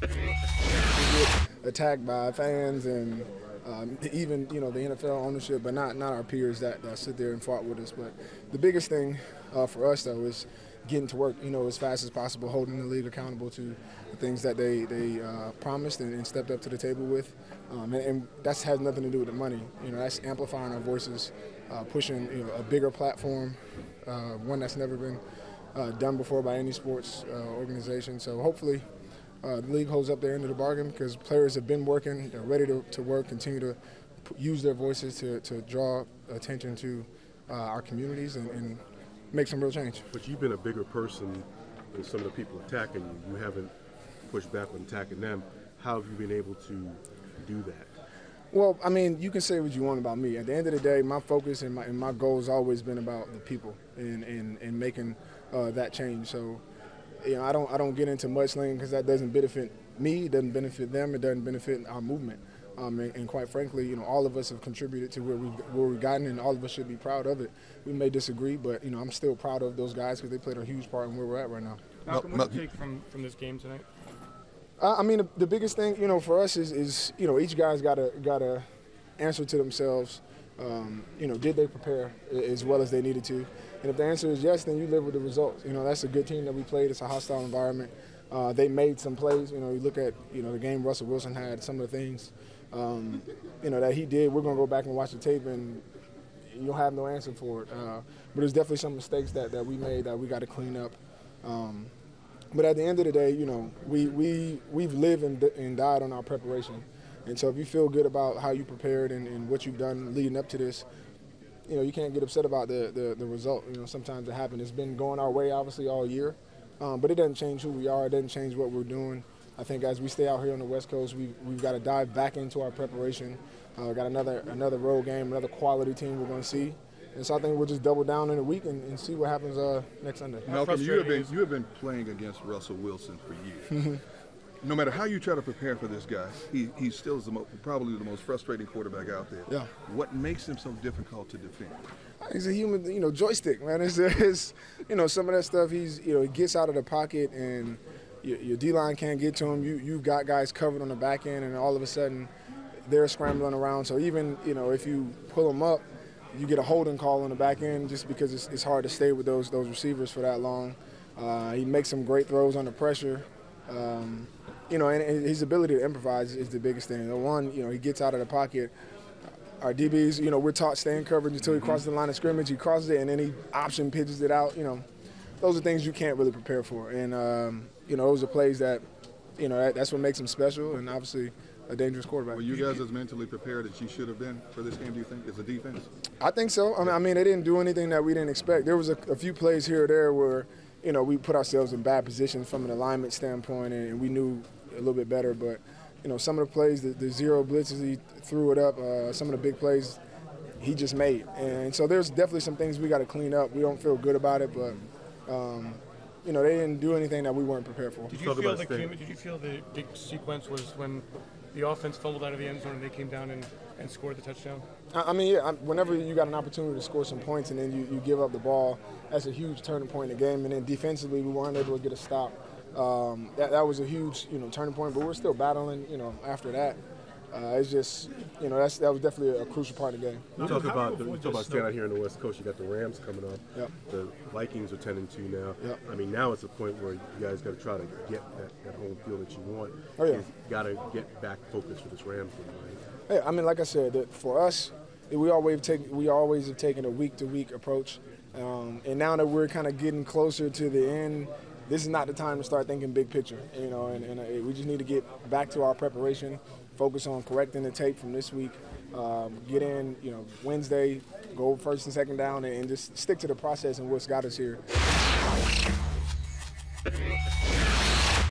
get attacked by fans and even the NFL ownership, but not our peers that sit there and fought with us. But the biggest thing for us though is getting to work, as fast as possible, holding the league accountable to the things that they promised and stepped up to the table with, and that has nothing to do with the money. That's amplifying our voices, pushing a bigger platform, one that's never been done before by any sports organization. So hopefully the league holds up their end of the bargain because players have been working, they're ready to work, continue to use their voices to draw attention to our communities and make some real change. But you've been a bigger person than some of the people attacking you. You haven't pushed back on attacking them. How have you been able to do that? Well, I mean, you can say what you want about me. At the end of the day, my focus and my goal has always been about the people and making that change. So, I don't get into mudslinging because that doesn't benefit me, it doesn't benefit them, it doesn't benefit our movement. And quite frankly, all of us have contributed to where we've gotten, and all of us should be proud of it. We may disagree, but I'm still proud of those guys because they played a huge part in where we're at right now. Malcolm, what do you take from this game tonight? I mean, the biggest thing, for us is each guy's got to answer to themselves. Did they prepare as well as they needed to? And if the answer is yes, then you live with the results. That's a good team that we played. It's a hostile environment. They made some plays. You look at the game Russell Wilson had, some of the things that he did. We're going to go back and watch the tape, and you'll have no answer for it. But there's definitely some mistakes that we made that we got to clean up. But at the end of the day, we've lived and died on our preparation. And so if you feel good about how you prepared and what you've done leading up to this, you can't get upset about the result. Sometimes it happens. It's been going our way, obviously, all year. But it doesn't change who we are. It doesn't change what we're doing. I think as we stay out here on the West Coast, we've got to dive back into our preparation. Got another road game, another quality team we're going to see. And so I think we'll just double down in a week and see what happens next Sunday. Malcolm, you have been playing against Russell Wilson for years. No matter how you try to prepare for this guy, he still is probably the most frustrating quarterback out there. Yeah. What makes him so difficult to defend? He's a human, joystick, man. It's some of that stuff. He gets out of the pocket and your D-line can't get to him. You've got guys covered on the back end, and all of a sudden they're scrambling around. So even if you pull them up, you get a holding call on the back end just because it's hard to stay with those receivers for that long. He makes some great throws under pressure. And his ability to improvise is the biggest thing. The one, he gets out of the pocket. Our DBs, we're taught stay in coverage until he crosses the line of scrimmage. He crosses it, and then he option pitches it out. Those are things you can't really prepare for. And, those are plays that, that's what makes him special and obviously a dangerous quarterback. Were you guys as mentally prepared as you should have been for this game, do you think, as a defense? I think so. I mean, they didn't do anything that we didn't expect. There was a few plays here or there where, we put ourselves in bad positions from an alignment standpoint, and we knew a little bit better. But, some of the plays, the zero blitzes, he threw it up. Some of the big plays he just made. And so there's definitely some things we got to clean up. We don't feel good about it, but, they didn't do anything that we weren't prepared for. Did you feel the big sequence was when the offense fumbled out of the end zone and they came down and scored the touchdown? I mean, yeah, whenever you got an opportunity to score some points and then you give up the ball, that's a huge turning point in the game. And then defensively, we weren't able to get a stop. That was a huge, turning point, but we're still battling, after that. It's just, that was definitely a crucial part of the game. You talk about staying out here in the West Coast. You got the Rams coming up. Yep. The Vikings are 10-2 now. Yep. I mean, now it's a point where you guys got to try to get that home field that you want. Oh, yeah. You got to get back focused for this Rams game, Yeah, right? I mean, like I said, that for us, we always have taken a week-to-week approach. And now that we're kind of getting closer to the end, this is not the time to start thinking big picture, and we just need to get back to our preparation, focus on correcting the tape from this week, get in, Wednesday, go first and second down, and just stick to the process and what's got us here.